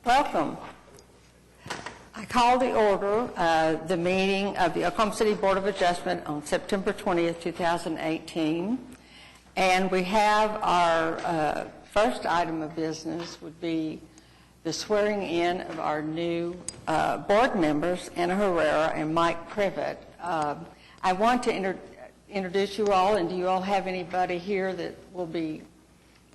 Welcome. I call to order the meeting of the Oklahoma City Board of Adjustment on September 20th, 2018. And we have our first item of business would be the swearing in of our new board members, Anna Herrera and Mike Privet. I want to introduce you all, and do you all have anybody here that will be,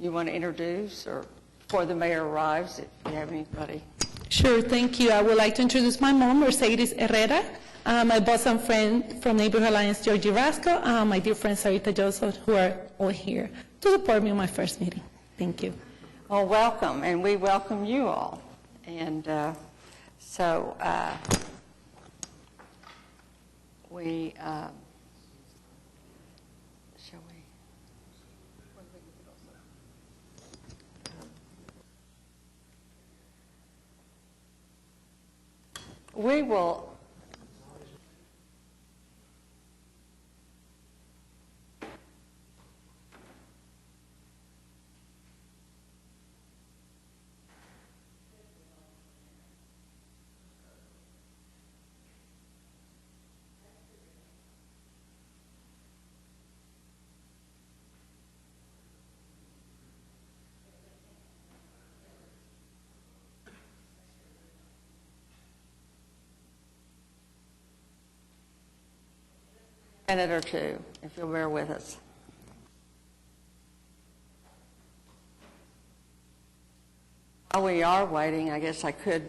you want to introduce, or before the mayor arrives, if you have anybody? Sure, thank you. I would like to introduce my mom, Mercedes Herrera, my boss and friend from Neighborhood Alliance, Georgie Rasco, my dear friend Sarita Joseph, who are all here to support me in my first meeting. Thank you. Well, welcome, and we welcome you all. And we, shall we? We will. A minute or two, if you'll bear with us. While we are waiting, I guess I could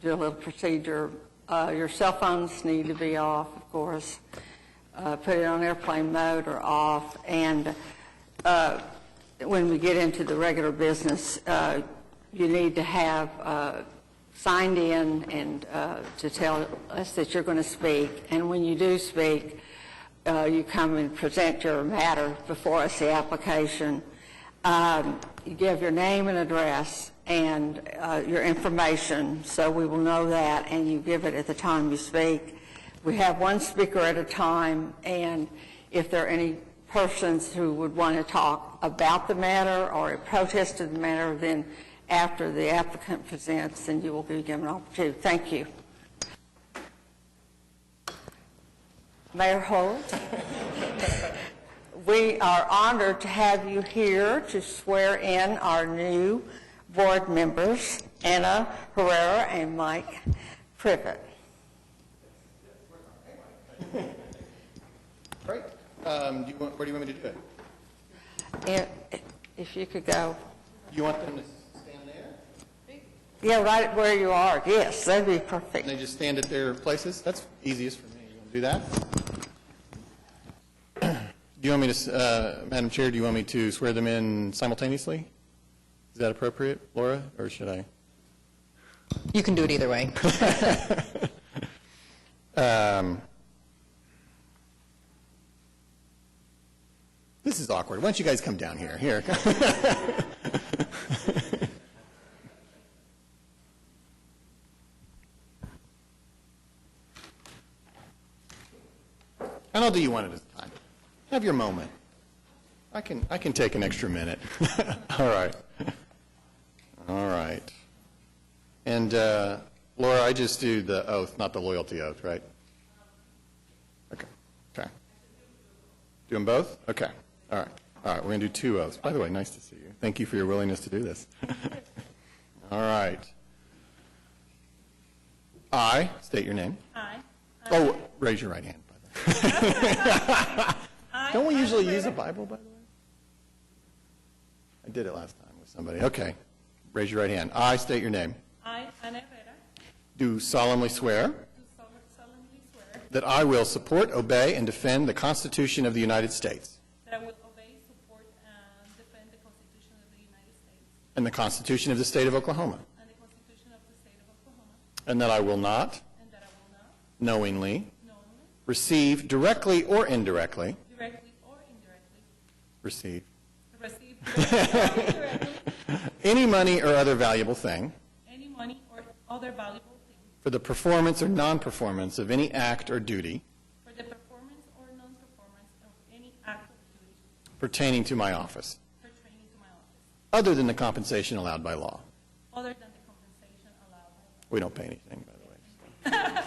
do a little procedure. Your cell phones need to be off, of course. Put it on airplane mode or off. And when we get into the regular business, you need to have signed in and to tell us that you're going to speak. And when you do speak, you come and present your matter before us, the application. You give your name and address and your information, so we will know that, and you give it at the time you speak. We have one speaker at a time, and if there are any persons who would want to talk about the matter or a protest of the matter, then after the applicant presents, then you will be given an opportunity. Thank you. Mayor Holt, we are honored to have you here to swear in our new board members, Anna Herrera and Mike Privet. Great. Where do you want me to do it? If you could go. You want them to stand there? Yeah, right where you are. Yes, that'd be perfect. And they just stand at their places? That's easiest for me. You want to do that? Do you want me to, Madam Chair, do you want me to swear them in simultaneously? Is that appropriate, Laura, or should I? You can do it either way. This is awkward. Why don't you guys come down here? Here. And I'll do you one at a time. Have your moment. I can take an extra minute. All right. All right. And Laura, I just do the oath, not the loyalty oath, right? Okay. Okay. Do them both? Okay. All right. All right. We're going to do two oaths. By the way, nice to see you. Thank you for your willingness to do this. All right. I state your name. Oh, raise your right hand. Don't we usually use a Bible, by the way? I did it last time with somebody. Okay. Raise your right hand. I state your name. I, Anna Herrera, Do solemnly swear that I will support, obey, and defend the Constitution of the United States that I will obey, support, and defend the Constitution of the United States and the Constitution of the State of Oklahoma, and the Constitution of the State of Oklahoma, and that I will not and that I will not knowingly knowingly, receive directly or indirectly directly or indirectly, receive receive directly or indirectly any money or other valuable thing any money or other valuable thing for the performance or non-performance of any act or duty for the performance or non-performance of any act or duty pertaining to my office, pertaining to my office, other than the compensation allowed by law. other than the compensation We don't pay anything, by the way.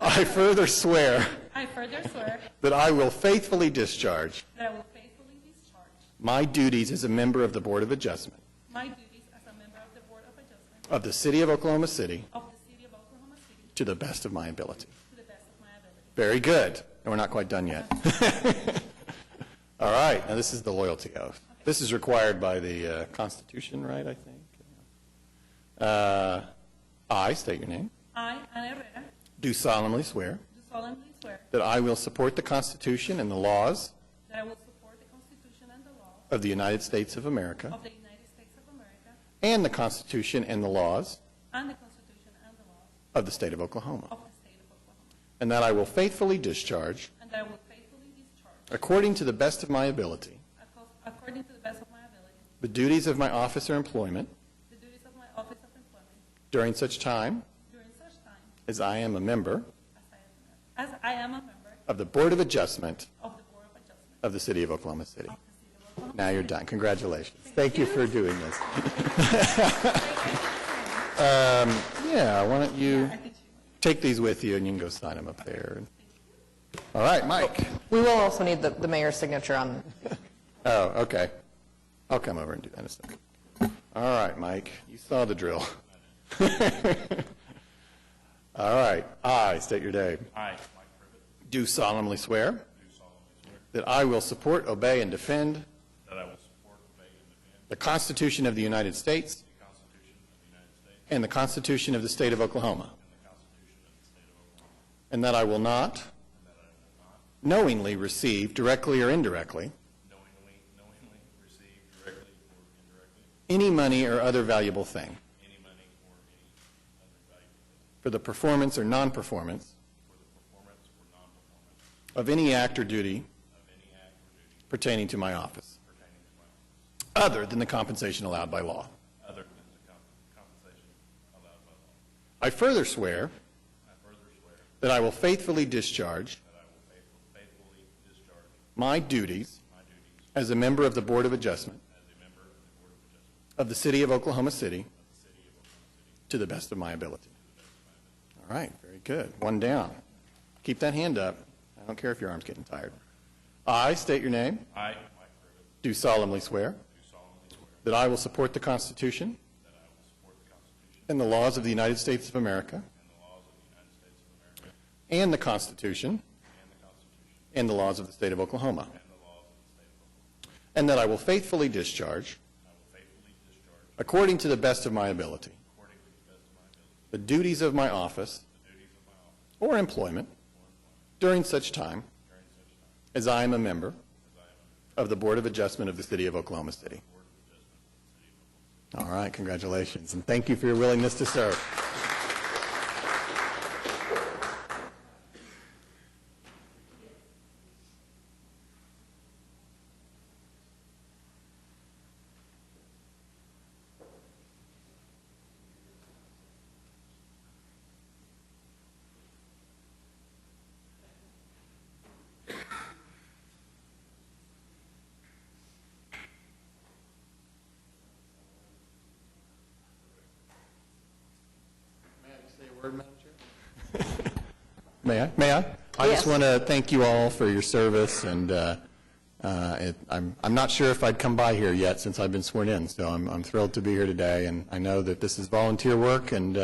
I further swear I further swear that I will faithfully discharge that I will faithfully discharge my duties as a member of the Board of Adjustment my duties as a member of the Board of Adjustment of the City of Oklahoma City of the City of Oklahoma City to the best of my ability. to the best of my ability. Very good. And we're not quite done yet. All right. Now, this is the loyalty oath. This is required by the Constitution, right, I think? I state your name. I, Ana Herrera, Do solemnly swear do solemnly swear that I will support the Constitution and the laws that I will support the Constitution and the laws of the United States of America of the United States of America and the Constitution and the laws and the Constitution and the laws of the State of Oklahoma, of the State of Oklahoma, and that I will faithfully discharge, and that I will faithfully discharge, according to the best of my ability, according to the best of my ability, the duties of my office or employment the duties of my office of employment during such time during such time as I am a member as I am a member of the Board of Adjustment of the Board of Adjustment of the City of Oklahoma City. of the City of Oklahoma. Now you're done. Congratulations. Thank you for doing this. Yeah, why don't you take these with you and you can go sign them up there. All right, Mike. We will also need the mayor's signature on. Oh, okay. I'll come over and do that in a second. All right, Mike, you saw the drill. All right, I state your name. I, Mike Privet, Do solemnly swear do solemnly swear that I will support, obey, and defend that I will support, obey, and defend the Constitution of the United States the Constitution of the United States and the Constitution of the State of Oklahoma, and the Constitution of the State of Oklahoma, and that I will not knowingly receive, directly or indirectly, knowingly receive directly or indirectly any money or other valuable thing any money or any other valuable thing for the performance or non-performance for the performance or non-performance of any act or duty of any act or duty pertaining to my office, pertaining to my office, other than the compensation allowed by law. other than the compensation allowed by law. I further swear I further swear that I will faithfully discharge that I will faithfully discharge my duties my duties as a member of the Board of Adjustment as a member of the Board of Adjustment of the City of Oklahoma City of the City of Oklahoma City to the best of my ability. All right, very good. One down. Keep that hand up. I don't care if your arm's getting tired. I state your name. I, Mike Privet, Do solemnly swear do solemnly swear that I will support the Constitution that I will support the Constitution and the laws of the United States of America and the laws of the United States of America and the Constitution and the Constitution and the laws of the State of Oklahoma, and the laws of the State of Oklahoma. and that I will faithfully discharge, I will faithfully discharge, according to the best of my ability, according to the best of my ability, the duties of my office the duties of my office or employment during such time during such time as I am a member as I am a member of the Board of Adjustment of the City of Oklahoma City. of the Board of Adjustment of the City of Oklahoma. All right, congratulations, and thank you for your willingness to serve. May I? May I? I just Yes. want to thank you all for your service, and I'm not sure if I'd come by here yet since I've been sworn in, so I'm thrilled to be here today, and I know that this is volunteer work, and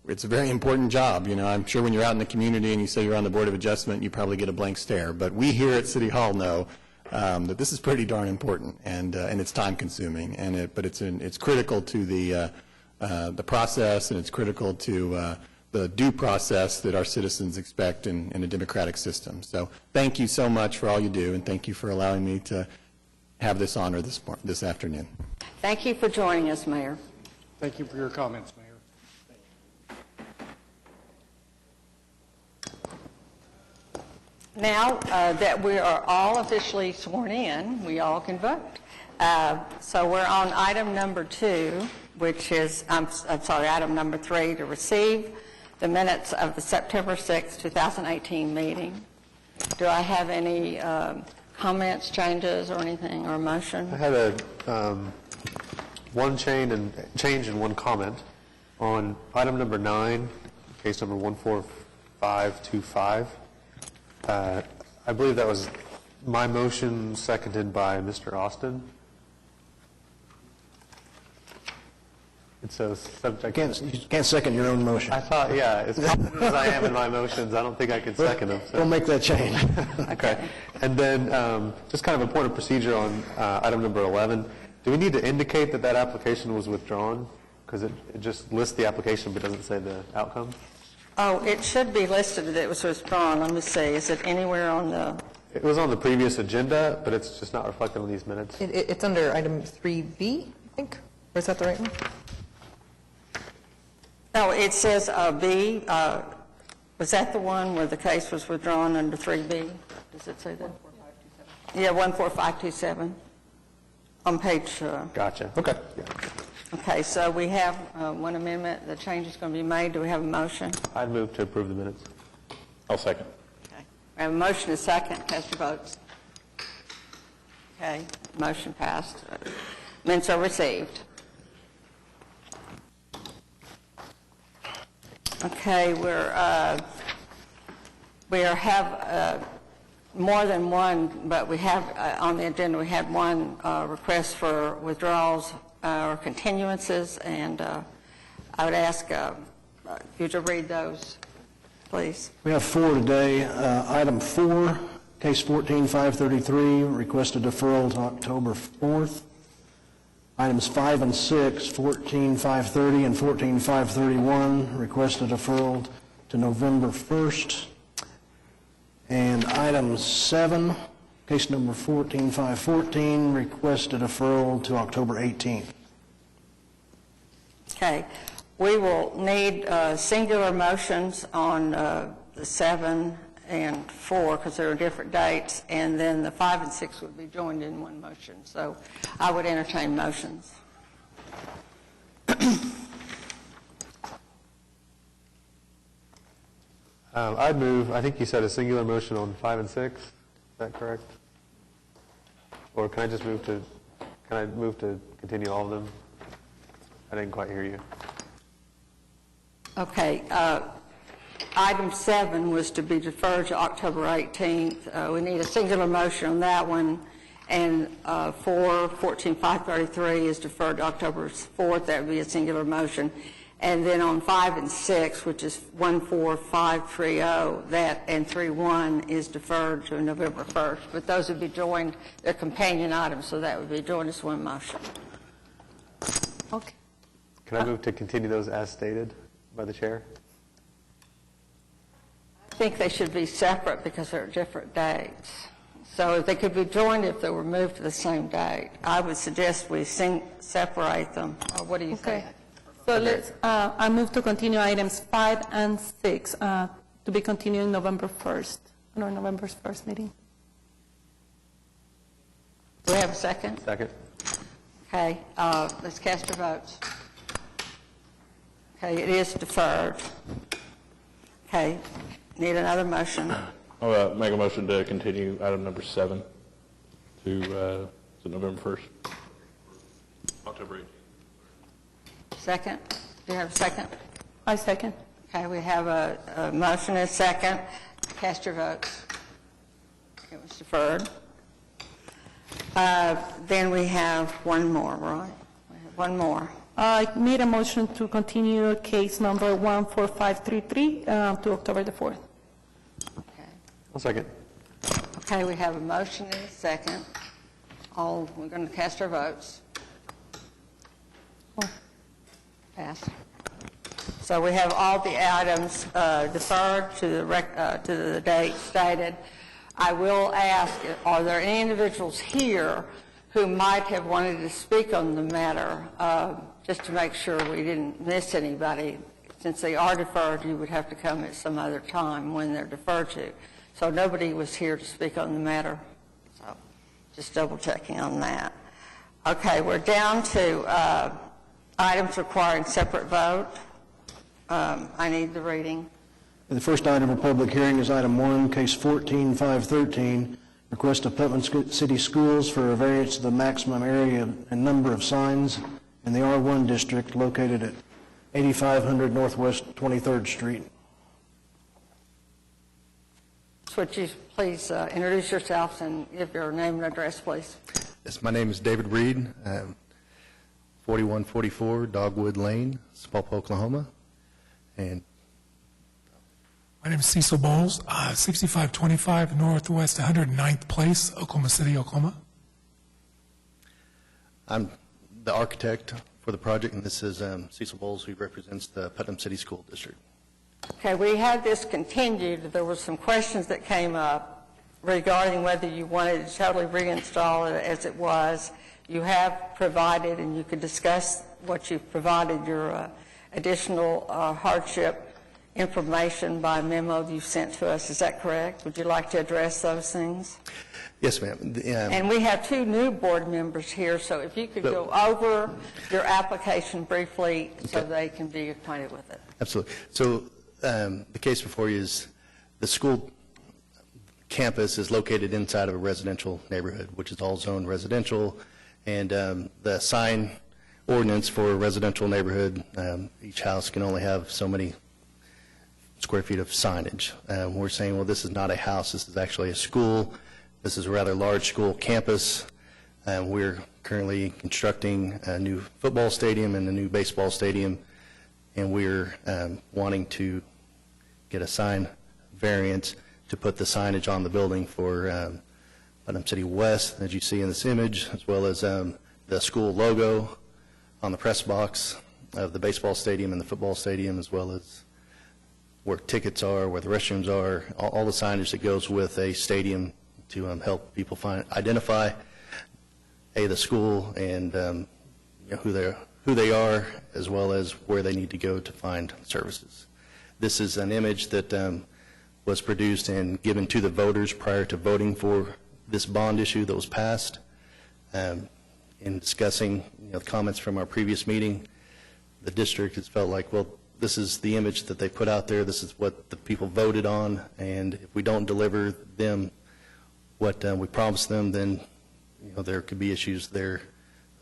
it's a very important job. You know, I'm sure when you're out in the community and you say you're on the Board of Adjustment, you probably get a blank stare, but we here at City Hall know that this is pretty darn important, and it's time-consuming, but it's critical to the process, and it's critical to the due process that our citizens expect in a democratic system. So thank you so much for all you do, and thank you for allowing me to have this honor this afternoon. Thank you for joining us, Mayor. Thank you for your comments, Mayor. Now that we are all officially sworn in, we all can vote. So we're on item number 2, which is, I'm sorry, item number 3, to receive the minutes of the September 6, 2018 meeting. Do I have any comments, changes, or anything, or a motion? I had a one change and one comment. On item number 9, case number 14525, I believe that was my motion, seconded by Mr. Austin. And so subject... You can't second your own motion. I thought, yeah, as confident as I am in my motions, I don't think I can second them. So. We'll make that change. Okay. And then just kind of a point of procedure on item number 11. Do we need to indicate that that application was withdrawn? Because it just lists the application but doesn't say the outcome? Oh, it should be listed that it was withdrawn. Let me see. Is it anywhere on the... It was on the previous agenda, but it's just not reflected on these minutes. It's under item 3B, I think? Or is that the right one? No, it says B. Was that the one where the case was withdrawn under 3B? Does it say that? 14527. Yeah, 14527 on page... Gotcha. Okay. Yeah. Okay, so we have one amendment. The change is going to be made. Do we have a motion? I'd move to approve the minutes. I'll second. Okay. We have a motion and a second. Cast your votes. Okay, motion passed. Minutes are received. Okay, we have more than one, but we have on the agenda, we had one request for withdrawals or continuances, and I would ask you to read those, please. We have 4 today. Item 4, case 14533, request a deferral to October 4th. Items 5 and 6, 14530 and 14531, request a deferral to November 1st. And item 7, case number 14514, request a deferral to October 18th. Okay. We will need singular motions on the 7 and 4 because there are different dates, and then the 5 and 6 would be joined in one motion. So I would entertain motions. I'd move, I think you said a singular motion on 5 and 6. Is that correct? Or can I just move to continue all of them? I didn't quite hear you. Okay. Item 7 was to be deferred to October 18th. We need a singular motion on that one. And 14533 is deferred to October 4th. That would be a singular motion. And then on 5 and 6, which is 14530, that and 31 is deferred to November 1st. But those would be joined, they're companion items, so that would be joined as one motion. Okay. Can I move to continue those as stated by the chair? I think they should be separate because they're different dates. So they could be joined if they were moved to the same date. I would suggest we separate them. Or what do you think? So let's, I move to continue items 5 and 6 to be continued November 1st, on our November 1st meeting. Do we have a second? Second. Okay, let's cast your votes. Okay, it is deferred. Okay, need another motion. I'll make a motion to continue item number 7 to November 1st. October 18th. Second? Do you have a second? I second. Okay, we have a motion and a second. Cast your votes. It was deferred. Then we have one more, right? We have one more. I made a motion to continue case number 14533 to October the 4th. Okay. I'll second. Okay, we have a motion and a second. We're going to cast our votes. Pass. So we have all the items deferred to the date stated. I will ask, are there any individuals here who might have wanted to speak on the matter, just to make sure we didn't miss anybody? Since they are deferred, you would have to come at some other time when they're deferred to. So nobody was here to speak on the matter. So just double checking on that. Okay, we're down to items requiring separate vote. I need the reading. The first item of public hearing is item 1, case 14513, request of Putnam City Schools for a variance to the maximum area and number of signs in the R1 district located at 8500 Northwest 23rd Street. Would you please introduce yourselves and give your name and address, please? Yes, my name is David Reed, 4144 Dogwood Lane, Sapulpa, Oklahoma. And My name is Cecil Bowles, 6525 Northwest 109th Place, Oklahoma City, Oklahoma. I'm the architect for the project, and this is Cecil Bowles, who represents the Putnam City School District. Okay, we had this continued. There were some questions that came up regarding whether you wanted to totally reinstall it as it was. You have provided, and you could discuss what you've provided, your additional hardship information by memo that you sent to us. Is that correct? Would you like to address those things? Yes, ma'am. And we have two new board members here, so if you could go over your application briefly so they can be acquainted with it. Absolutely. So the case before you is the school campus is located inside of a residential neighborhood, which is all zoned residential, and the sign ordinance for a residential neighborhood, each house can only have so many square feet of signage. We're saying, well, this is not a house, this is actually a school. This is a rather large school campus. We're currently constructing a new football stadium and a new baseball stadium, and we're wanting to get a sign variance to put the signage on the building for Putnam City West, as you see in this image, as well as the school logo on the press box of the baseball stadium and the football stadium, as well as where tickets are, where the restrooms are, all the signage that goes with a stadium to help people identify the school and who they are, as well as where they need to go to find services. This is an image that was produced and given to the voters prior to voting for this bond issue that was passed. In discussing comments from our previous meeting, the district has felt like, well, this is the image that they put out there, this is what the people voted on, and if we don't deliver them what we promised them, then there could be issues there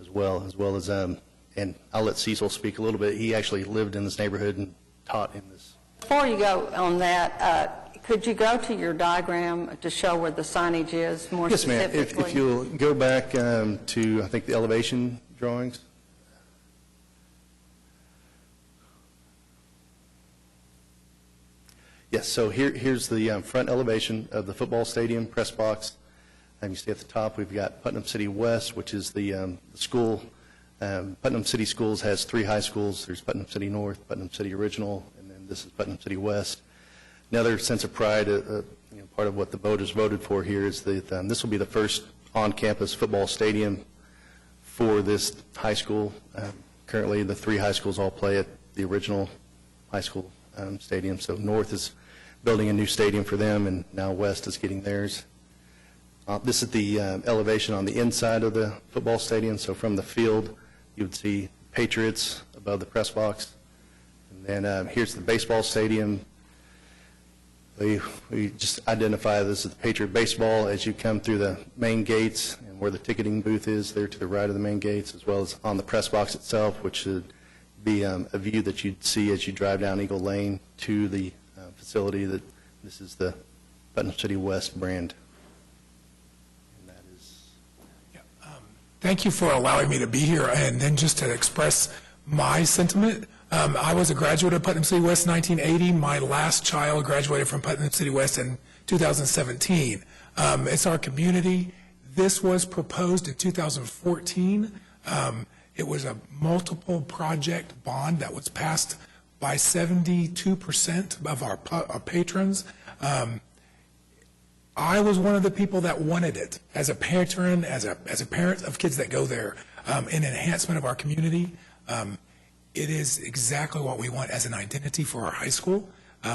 as well as, and I'll let Cecil speak a little bit. He actually lived in this neighborhood and taught in this. Before you go on that, could you go to your diagram to show where the signage is more Yes, ma'am. specifically? If you'll go back to, I think, the elevation drawings. Yes, so here's the front elevation of the football stadium press box. And you see at the top, we've got Putnam City West, which is the school. Putnam City Schools has 3 high schools. There's Putnam City North, Putnam City Original, and then this is Putnam City West. Another sense of pride, part of what the voters voted for here is that this will be the first on-campus football stadium for this high school. Currently, the 3 high schools all play at the original high school stadium. So North is building a new stadium for them, and now West is getting theirs. This is the elevation on the inside of the football stadium. So from the field, you would see Patriots above the press box. And then here's the baseball stadium. We just identify this as the Patriot baseball as you come through the main gates and where the ticketing booth is there to the right of the main gates, as well as on the press box itself, which should be a view that you'd see as you drive down Eagle Lane to the facility. That this is the Putnam City West brand. And that is. Thank you for allowing me to be here, and then just to express my sentiment. I was a graduate of Putnam City West in 1980. My last child graduated from Putnam City West in 2017. It's our community. This was proposed in 2014. It was a multiple project bond that was passed by 72% of our patrons. I was one of the people that wanted it as a patron, as a parent of kids that go there, in enhancement of our community. It is exactly what we want as an identity for our high school.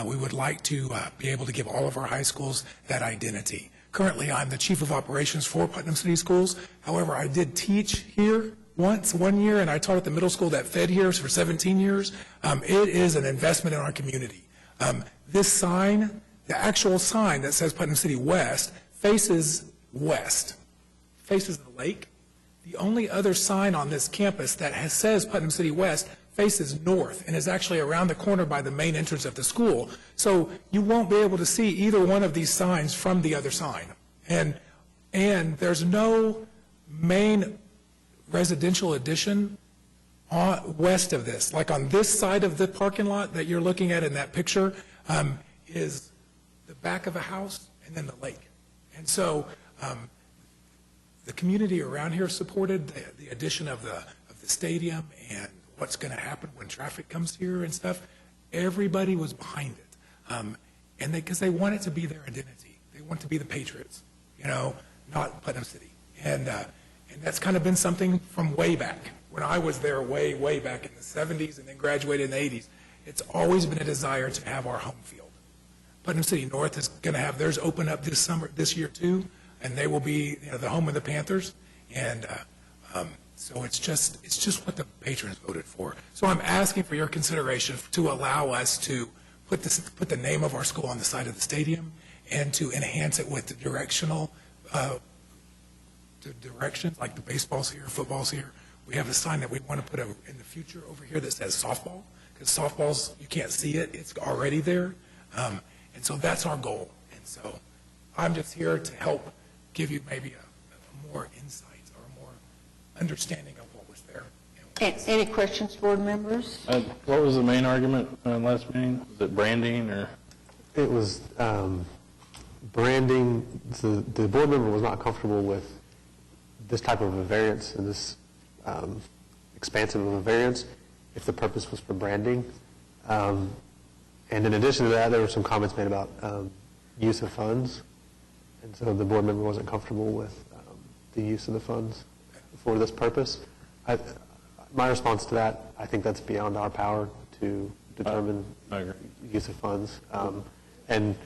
We would like to be able to give all of our high schools that identity. Currently, I'm the Chief of Operations for Putnam City Schools. However, I did teach here one year, and I taught at the middle school that fed here for 17 years. It is an investment in our community. This sign, the actual sign that says Putnam City West, faces west, faces the lake. The only other sign on this campus that says Putnam City West faces north and is actually around the corner by the main entrance of the school. So you won't be able to see either one of these signs from the other sign. And there's no main residential addition west of this. Like on this side of the parking lot that you're looking at in that picture is the back of a house and then the lake. And so the community around here supported the addition of the stadium and what's going to happen when traffic comes here and stuff. Everybody was behind it. And because they want it to be their identity. They want to be the Patriots, not Putnam City. And that's kind of been something from way back. When I was there way back in the 70s and then graduated in the 80s, it's always been a desire to have our home field. Putnam City North is going to have theirs open up this year too, and they will be the home of the Panthers. And so it's just what the patrons voted for. So I'm asking for your consideration to allow us to put the name of our school on the side of the stadium and to enhance it with the directional directions, like the baseball's here, football's here. We have a sign that we want to put in the future over here that says softball, because softball's, you can't see it, it's already there. And so that's our goal. And so I'm just here to help give you maybe a more insight or a more understanding of what was there. Any questions, board members? What was the main argument last meeting? Was it branding or? It was branding. The board member was not comfortable with this type of a variance and this expansive of a variance if the purpose was for branding. And in addition to that, there were some comments made about use of funds. And so the board member wasn't comfortable with the use of the funds for this purpose. My response to that, I think that's beyond our power to determine use of funds. And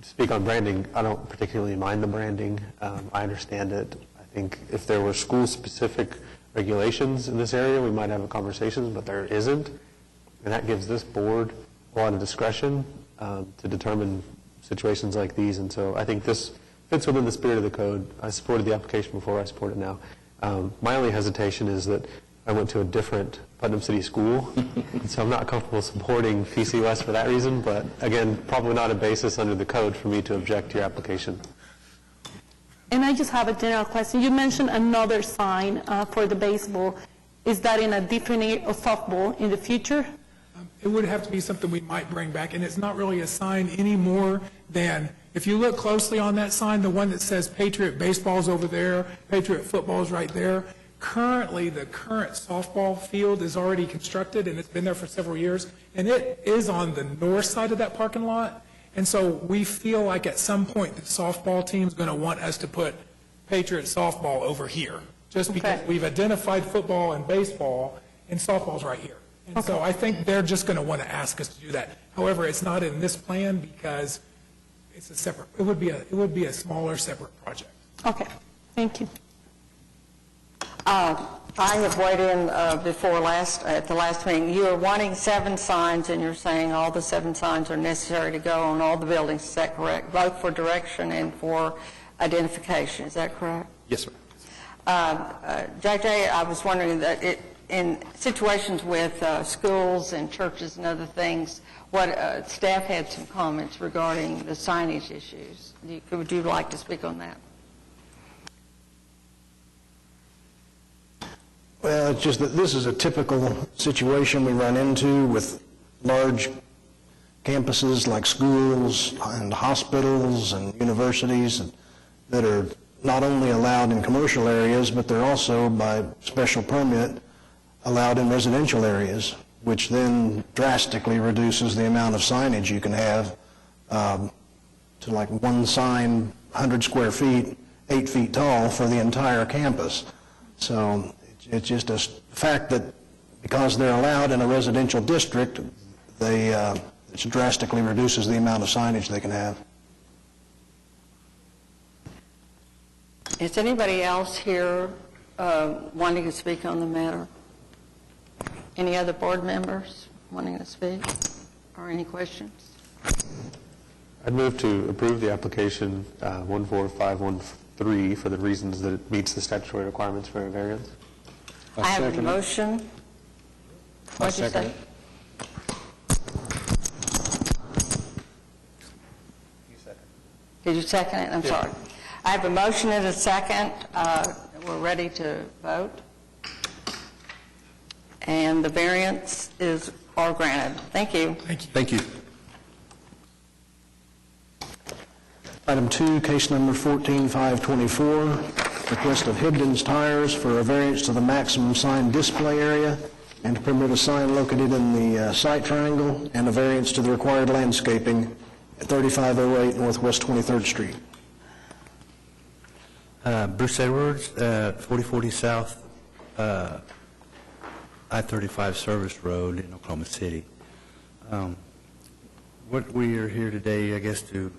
to speak on branding, I don't particularly mind the branding. I understand it. I think if there were school-specific regulations in this area, we might have a conversation, but there isn't. And that gives this board a lot of discretion to determine situations like these. And so I think this fits within the spirit of the code. I supported the application before, I support it now. My only hesitation is that I went to a different Putnam City school, and so I'm not comfortable supporting PC West for that reason, but again, probably not a basis under the code for me to object to your application. And I just have a general question. You mentioned another sign for the baseball. Is that in a different area of softball in the future? It would have to be something we might bring back, and it's not really a sign any more than, if you look closely on that sign, the one that says Patriot Baseball's over there, Patriot Football's right there. Currently, the current softball field is already constructed, and it's been there for several years, and it is on the north side of that parking lot. And so we feel like at some point the softball team's going to want us to put Patriot softball over here, just because we've identified football and baseball, and softball's right here. And so I think they're just going to want to ask us to do that. However, it's not in this plan because it's a separate. It would be a smaller, separate project. Okay, thank you. I have weighed in before at the last meeting. You are wanting 7 signs, and you're saying all the 7 signs are necessary to go on all the buildings. Is that correct? Both for direction and for identification. Is that correct? Yes, sir. JJ, I was wondering that in situations with schools and churches and other things, what staff had some comments regarding the signage issues. Would you like to speak on that? Well, it's just that this is a typical situation we run into with large campuses like schools and hospitals and universities that are not only allowed in commercial areas, but they're also, by special permit, allowed in residential areas, which then drastically reduces the amount of signage you can have to like one sign, 100 square feet, 8 feet tall for the entire campus. So it's just a fact that because they're allowed in a residential district, it drastically reduces the amount of signage they can have. Is anybody else here wanting to speak on the matter? Any other board members wanting to speak or any questions? I'd move to approve the application 14513 for the reasons that it meets the statutory requirements for a variance. I have a motion What'd you say? Did you second it? I'm sorry. I have a motion and a second. We're ready to vote. And the variance are granted. Thank you. Thank you. Item 2, case number 14524, request of Hibdon's Tires for a variance to the maximum sign display area and to permit a sign located in the site triangle, and a variance to the required landscaping at 3508 Northwest 23rd Street. Bruce Edwards, 4040 South I-35 Service Road in Oklahoma City. What we are here today, I guess, to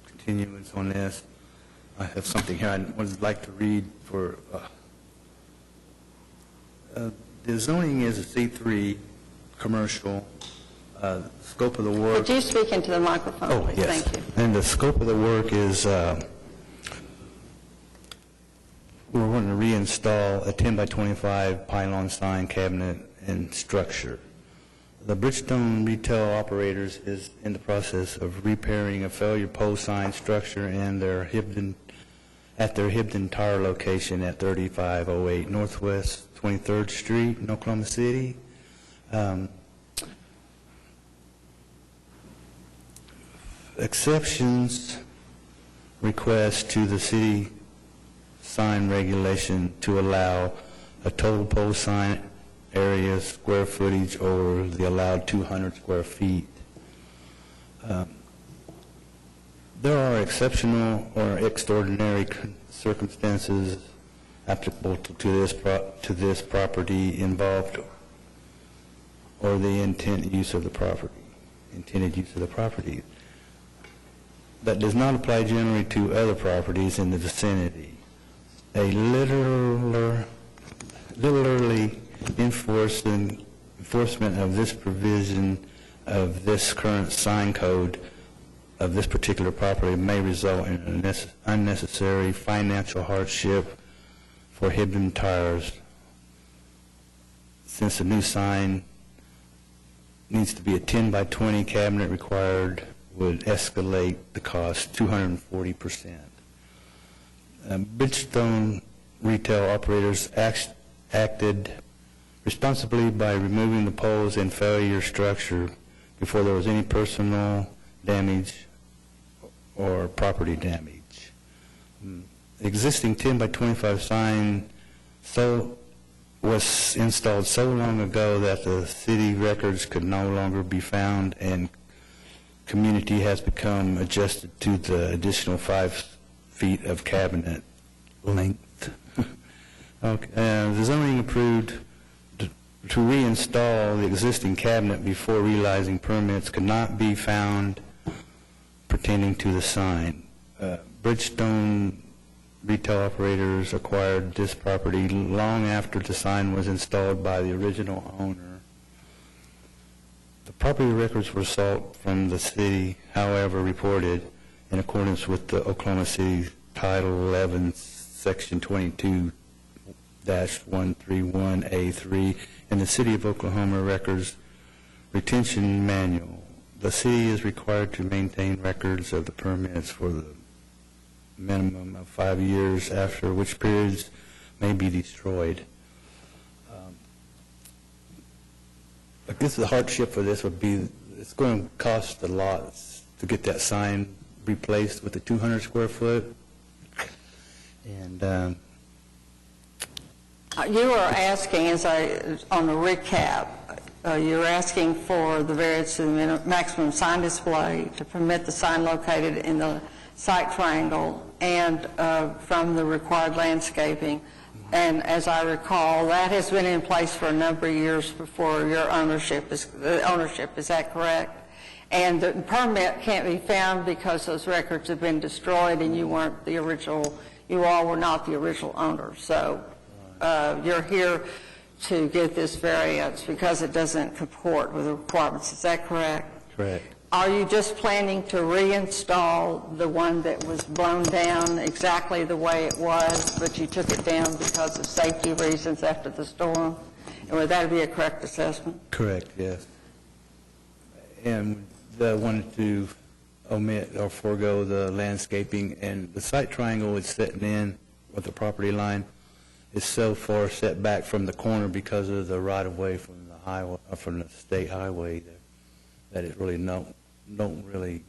continuance on this, I have something here I would like to read for, the zoning is a C3 commercial, scope of the work. Could you speak into the microphone, Oh, please? yes. Thank you. And the scope of the work is, we're wanting to reinstall a 10 by 25 pylon sign cabinet and structure. The Bridgestone retail operators is in the process of repairing a failure pole sign structure and their Hibdon Tire location at 3508 Northwest 23rd Street in Oklahoma City. Exceptions request to the city sign regulation to allow a total pole sign area square footage over the allowed 200 square feet. There are exceptional or extraordinary circumstances applicable to this property involved, or the intended use of the property. That does not apply generally to other properties in the vicinity. A literally enforcement of this provision of this current sign code of this particular property may result in an unnecessary financial hardship for Hibdon Tires, since the new sign needs to be a 10 by 20 cabinet required, would escalate the cost 240%. Bridgestone retail operators acted responsibly by removing the poles and failure structure before there was any personal damage or property damage. Existing 10 by 25 sign was installed so long ago that the city records could no longer be found, and community has become adjusted to the additional 5 feet of cabinet length. Okay. The zoning approved to reinstall the existing cabinet before realizing permits could not be found pertaining to the sign. Bridgestone retail operators acquired this property long after the sign was installed by the original owner. The property records were sought from the city, however, reported in accordance with the Oklahoma City Title 11, Section 22-131A3 and the City of Oklahoma Records Retention Manual. The city is required to maintain records of the permits for the minimum of 5 years, after which periods may be destroyed. I guess the hardship for this would be it's going to cost a lot to get that sign replaced with the 200 square foot. And You are asking, on the recap, you're asking for the variance to the maximum sign display to permit the sign located in the site triangle and from the required landscaping. And as I recall, that has been in place for a number of years before your ownership. Is that correct? And the permit can't be found because those records have been destroyed and you all were not the original owner. So you're here to get this variance because it doesn't comport with the requirements. Is that correct? correct. Are you just planning to reinstall the one that was blown down exactly the way it was, but you took it down because of safety reasons after the storm? And would that be a correct assessment? Correct, yes. And I wanted to omit or forego the landscaping, and the site triangle is setting in with the property line is so far set back from the corner because of the right-of-way from the highway, from the state highway there, that it really don't really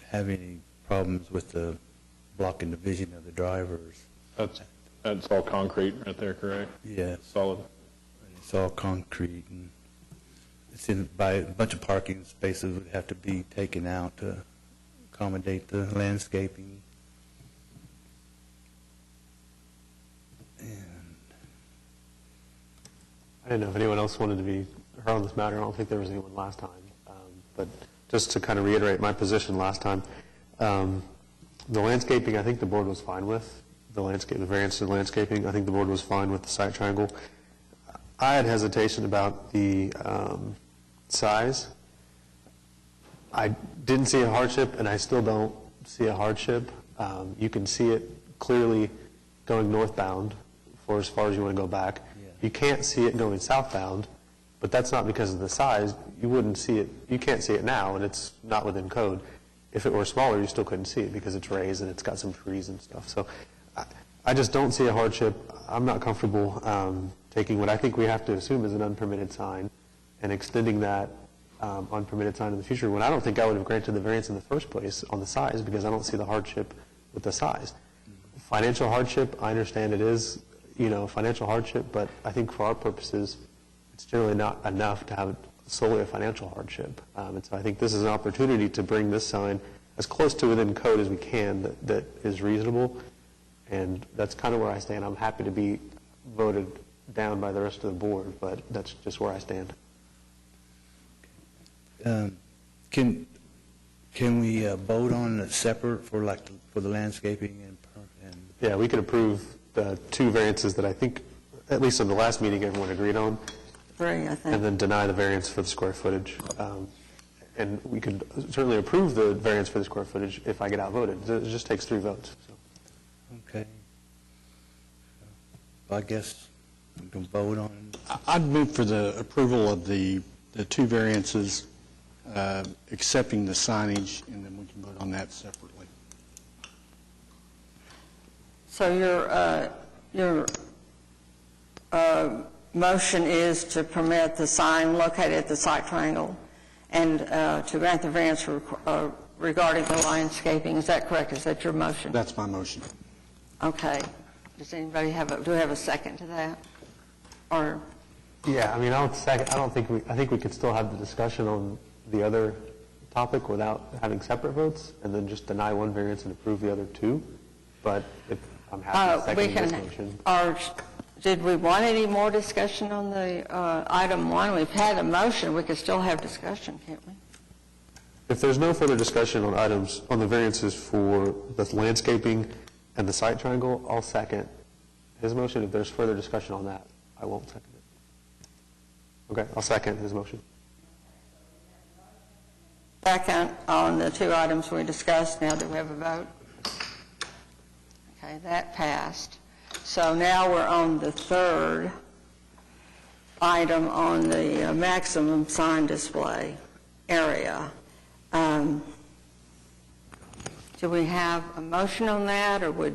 have any problems with the blocking the vision of the drivers. That's all concrete right there, correct? Yeah. Solid. It's all concrete, and it's in by a bunch of parking spaces would have to be taken out to accommodate the landscaping. And I didn't know if anyone else wanted to be heard on this matter. I don't think there was anyone last time. But just to kind of reiterate my position last time, the landscaping, I think the board was fine with. The variance to the landscaping, I think the board was fine with the site triangle. I had hesitation about the size. I didn't see a hardship, and I still don't see a hardship. You can see it clearly going northbound for as far as you want to go back. Yeah. You can't see it going southbound, but that's not because of the size. You wouldn't see it. You can't see it now, and it's not within code. If it were smaller, you still couldn't see it because it's raised and it's got some trees and stuff. So I just don't see a hardship. I'm not comfortable taking what I think we have to assume is an unpermitted sign and extending that unpermitted sign in the future when I don't think I would have granted the variance in the first place on the size because I don't see the hardship with the size. Financial hardship, I understand it is, financial hardship, but I think for our purposes, it's generally not enough to have solely a financial hardship. And so I think this is an opportunity to bring this sign as close to within code as we can that is reasonable. And that's kind of where I stand. I'm happy to be voted down by the rest of the board, but that's just where I stand. Can we vote on it separate for the landscaping and Yeah, we could approve the two variances that I think, at least in the last meeting, everyone agreed on, 3, I think. and then deny the variance for the square footage. And we could certainly approve the variance for the square footage if I get outvoted. It just takes 3 votes. So. Okay. I guess we can vote on it. I'd move for the approval of the 2 variances, accepting the signage, and then we can vote on that separately. So your motion is to permit the sign located at the site triangle and to grant the variance regarding the landscaping. Is that correct? Is that your motion? That's my motion. Okay. Does anybody do we have a second to that? Or Yeah, I mean, I think we could still have the discussion on the other topic without having separate votes, and then just deny one variance and approve the other 2. But if I'm happy to second this motion. Or did we want any more discussion on the item 1? We've had a motion. We could still have discussion, can't we? If there's no further discussion on the variances for the landscaping and the site triangle, I'll second his motion. If there's further discussion on that, I won't second it. Okay, I'll second his motion. Second on the 2 items we discussed. Now do we have a vote? Okay, that passed. So now we're on the 3rd item on the maximum sign display area. Do we have a motion on that, or would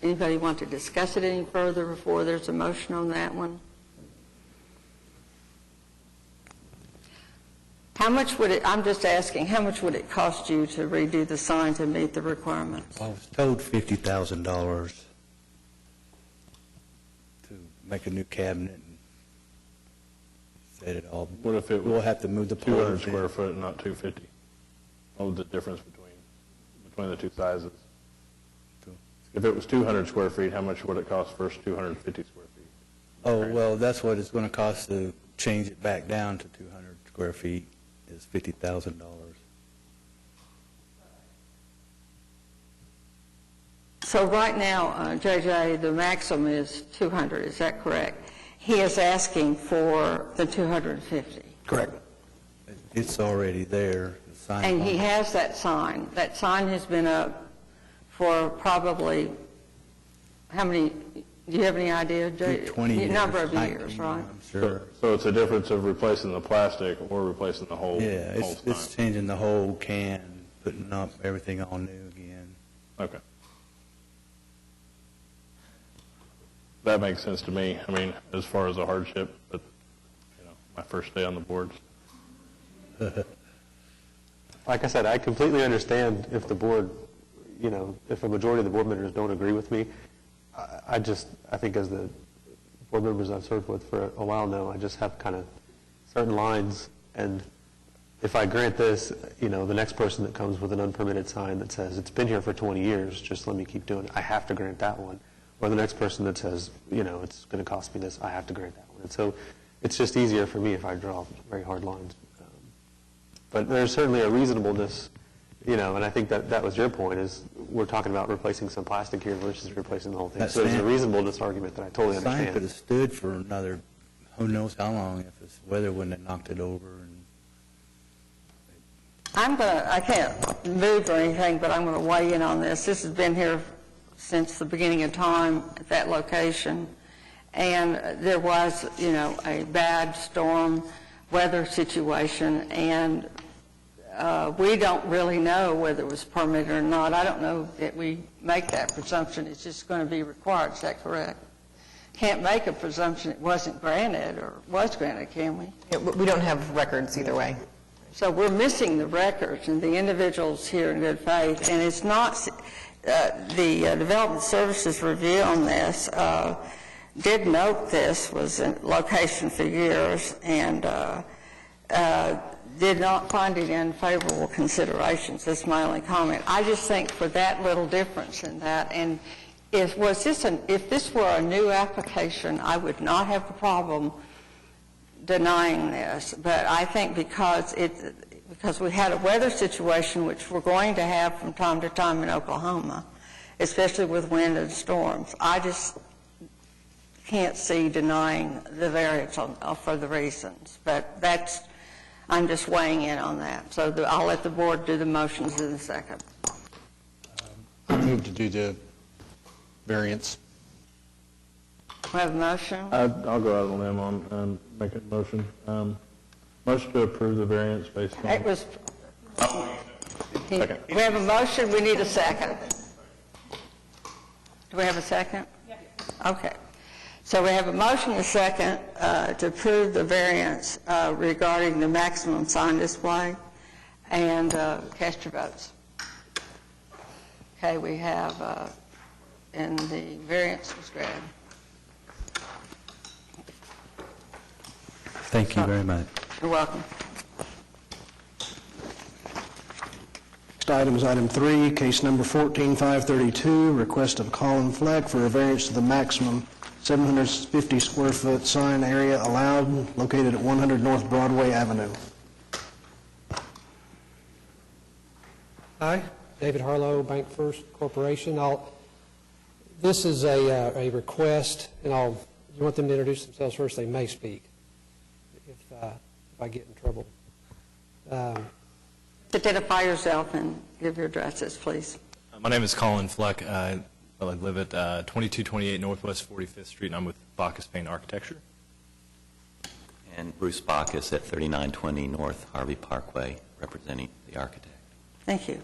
anybody want to discuss it any further before there's a motion on that one? How much would it, I'm just asking, how much would it cost you to redo the sign to meet the requirements? I was told $50,000 to make a new cabinet and set it all. What if it We'll was have to move the 200 pillars in. square foot and not 250? What was the difference between the 2 sizes? If it was 200 square feet, how much would it cost versus 250 square feet? Oh, well, that's what it's going to cost to change it back down to 200 square feet is $50,000. So right now, JJ, the maximum is 200, is that correct? He is asking for the 250. Correct. It's already there. The sign And he on it. has that sign. That sign has been up for probably, how many Do you have any idea? 20 years. Number of 19, years, right? I'm sure. So it's a difference of replacing the plastic or replacing the whole Yeah, whole it's sign. changing the whole can, putting up everything all new again. Okay. That makes sense to me. I mean, as far as a hardship, but, my first day on the board. Like I said, I completely understand if the board, if a majority of the board members don't agree with me. I think as the board members I've served with for a while now, I just have kind of certain lines, and if I grant this, the next person that comes with an unpermitted sign that says, it's been here for 20 years, just let me keep doing it, I have to grant that one. Or the next person that says, it's going to cost me this, I have to grant that one. And so it's just easier for me if I draw very hard lines. But there's certainly a reasonableness, and I think that was your point, is we're talking about replacing some plastic here versus replacing the whole thing. So there's a reasonable's argument that I totally Sign could understand. have stood for another, who knows how long, if the weather wouldn't have knocked it over. I can't move or anything, but I'm going to weigh in on this. This has been here since the beginning of time at that location. And there was, a bad storm weather situation, and we don't really know whether it was permitted or not. I don't know that we make that presumption. It's just going to be required. Is that correct? Can't make a presumption it wasn't granted or was granted, can we? Yeah, we don't have records either way. So we're missing the records and the individuals here in good faith, and it's not, the Development Services review on this did note this was in location for years and did not find it in favorable considerations. That's my only comment. I just think for that little difference in that, and if this were a new application, I would not have a problem denying this, but I think because we had a weather situation, which we're going to have from time to time in Oklahoma, especially with wind and storms, I just can't see denying the variance for the reasons. But I'm just weighing in on that. So I'll let the board do the motions in a second. I move to do the variance. We have a motion? I'll go out on a limb on making a motion. Motion to approve the variance based on... It was... Second. We have a motion, we need a second. Do we have a second? Yes. Okay. So we have a motion and a second to approve the variance regarding the maximum sign display, and cast your votes. Okay, we have, and the variance was granted. Thank you very much. You're welcome. Next item is item 3, case number 14532, request of Colin Fleck for a variance to the maximum 750 square foot sign area allowed, located at 100 North Broadway Avenue. Hi, David Harlow, Bank First Corporation. This is a request, and you want them to introduce themselves first? They may speak if I get in trouble. Identify yourself and give your addresses, please. My name is Colin Fleck. I live at 2228 Northwest 45th Street, and I'm with Bacchus Paint Architecture. And Bruce Bacchus at 3920 North Harvey Parkway, representing the architect. Thank you.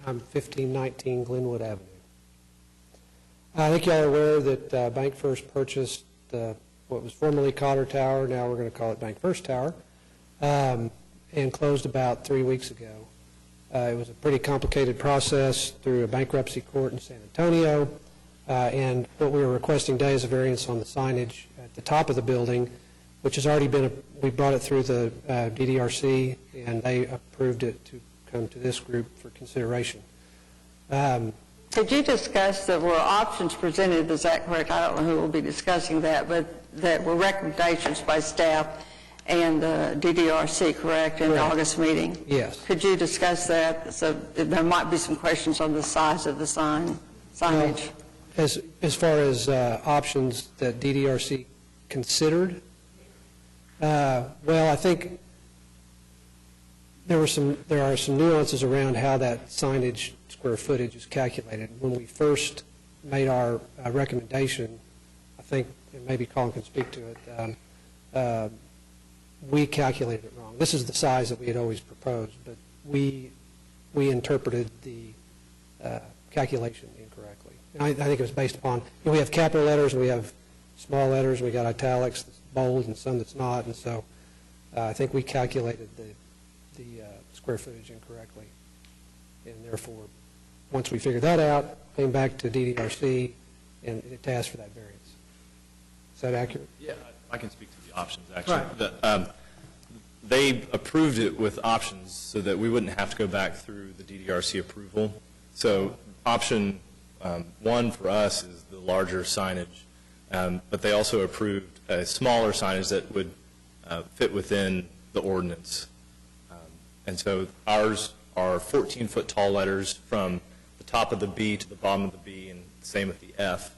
I'm 1519 Glenwood Avenue. I think you all are aware that Bank First purchased what was formerly Cotter Tower, now we're going to call it Bank First Tower, and closed about 3 weeks ago. It was a pretty complicated process through a bankruptcy court in San Antonio, and what we were requesting today is a variance on the signage at the top of the building, which has already been, we brought it through the DDRC, and they approved it to come to this group for consideration. Could you discuss, there were options presented, is that correct? I don't know who will be discussing that, but that were recommendations by staff and DDRC, correct, in the August meeting? Yes. Could you discuss that? So there might be some questions on the size of the signage. As far as options that DDRC considered, well, I think there are some nuances around how that signage square footage is calculated. When we first made our recommendation, think, and maybe Colin can speak to it, we calculated it wrong. This is the size that we had always proposed, but we interpreted the calculation incorrectly. And I think it was based upon, we have capital letters, and we have small letters, and we got italics, that's bold, and some that's not, and so I think we calculated the square footage incorrectly. And therefore, once we figured that out, came back to DDRC, and it asked for that variance. Is that accurate? Yeah, I can speak to the options, actually. Right. They approved it with options so that we wouldn't have to go back through the DDRC approval. So option 1 for us is the larger signage, but they also approved a smaller signage that would fit within the ordinance. And so ours are 14-foot tall letters from the top of the B to the bottom of the B, and same with the F.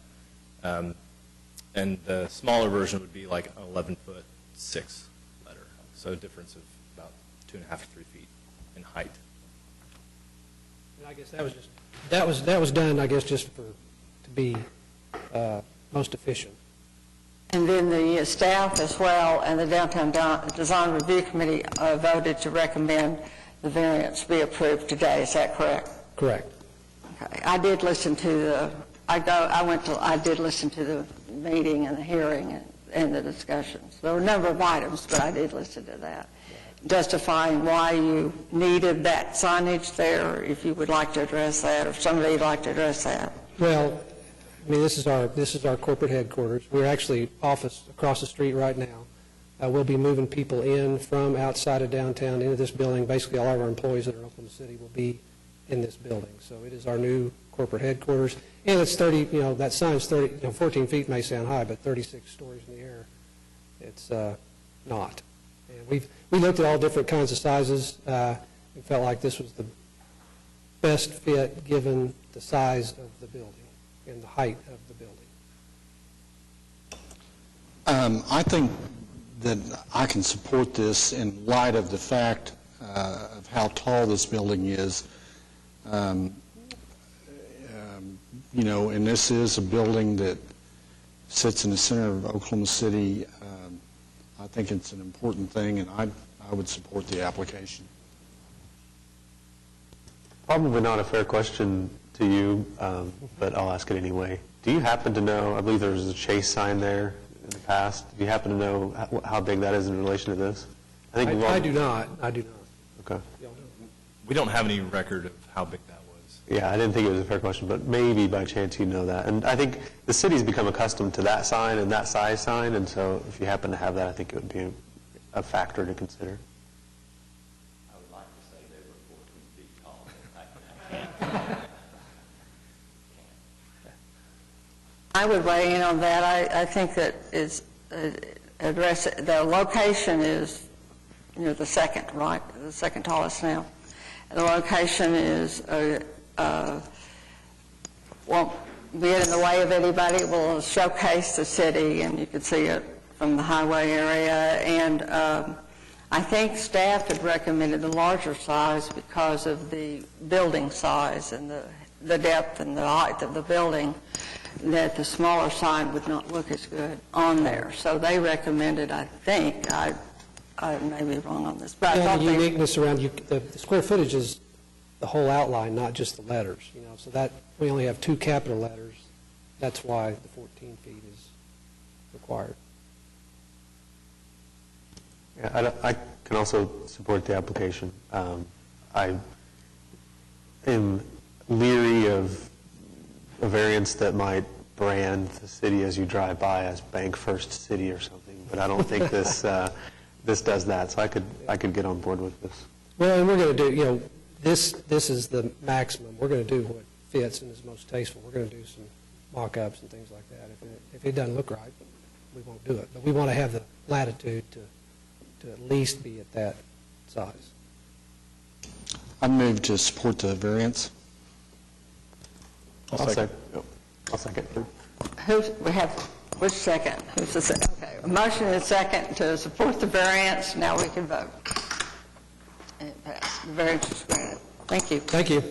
And the smaller version would be like an 11-foot 6 letter. So a difference of about 2.5 to 3 feet in height. And I guess that was done, I guess, just to be most efficient. And then the staff as well and the Downtown Design Review Committee voted to recommend the variance be approved today. Is that correct? Correct. Okay. I did listen to the meeting and the hearing and the discussions. There were a number of items, but I did listen to that, justifying why you needed that signage there, if you would like to address that, or somebody would like to address that. Well, I mean, this is our corporate headquarters. We're actually office across the street right now. We'll be moving people in from outside of downtown into this building. Basically, all of our employees that are in Oklahoma City will be in this building. So it is our new corporate headquarters. And it's 30, that sign's 30, 14 feet may sound high, but 36 stories in the air, it's not. And we looked at all different kinds of sizes. We felt like this was the best fit given the size of the building and the height of the building. I think that I can support this in light of the fact of how tall this building is. And this is a building that sits in the center of Oklahoma City. I think it's an important thing, and I would support the application. Probably not a fair question to you, but I'll ask it anyway. Do you happen to know, I believe there was a Chase sign there in the past. Do you happen to know how big that is in relation to this? I do not. Okay. We don't have any record of how big that was. Yeah, I didn't think it was a fair question, but maybe by chance you know that. And I think the city's become accustomed to that sign and that size sign, and so if you happen to have that, I think it would be a factor to consider. I would like to say they were 14 feet tall. I would weigh in on that. I think that is the location is, the second, right? The second tallest now. The location is won't be in the way of anybody. It will showcase the city, and you can see it from the highway area. And I think staff had recommended the larger size because of the building size and the depth and the height of the building, that the smaller sign would not look as good on there. So they recommended, I think, I may be wrong on this, but I thought the uniqueness around the square footage is the whole outline, not just the letters. So that we only have 2 capital letters. That's why the 14 feet is required. Yeah, I can also support the application. I am leery of a variance that might brand the city as you drive by as Bank First City or something, but I don't think this this does that. So I could get on board with this. Well, and we're going to do, this is the maximum. We're going to do what fits and is most tasteful. We're going to do some mock-ups and things like that. If it doesn't look right, we won't do it. But we want to have the latitude to at least be at that size. I move to support the variance. I'll second. Which second? Who's the second? Okay, a motion and a second to support the variance. Now we can vote. And it passed. The variance is granted. Thank you. Thank you.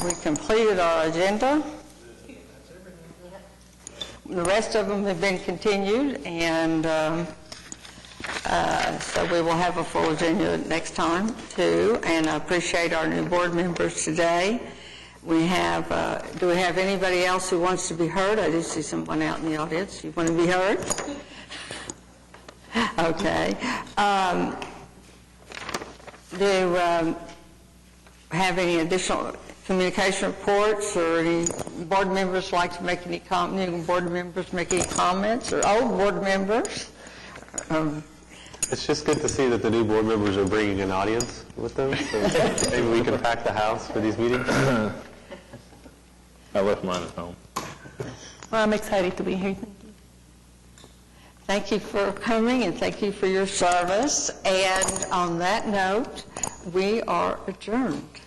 Have we completed our agenda? The rest of them have been continued, and so we will have a full agenda next time, too. And I appreciate our new board members today. We have, do we have anybody else who wants to be heard? I do see someone out in the audience. You want to be heard? Okay. Do you have any additional communication reports, or any board members like to make any new board members make any comments, or old board members? It's just good to see that the new board members are bringing an audience with them, so maybe we can pack the house for these meetings. I left mine at home. Well, I'm excited to be here. Thank you for coming, and thank you for your service. And on that note, we are adjourned.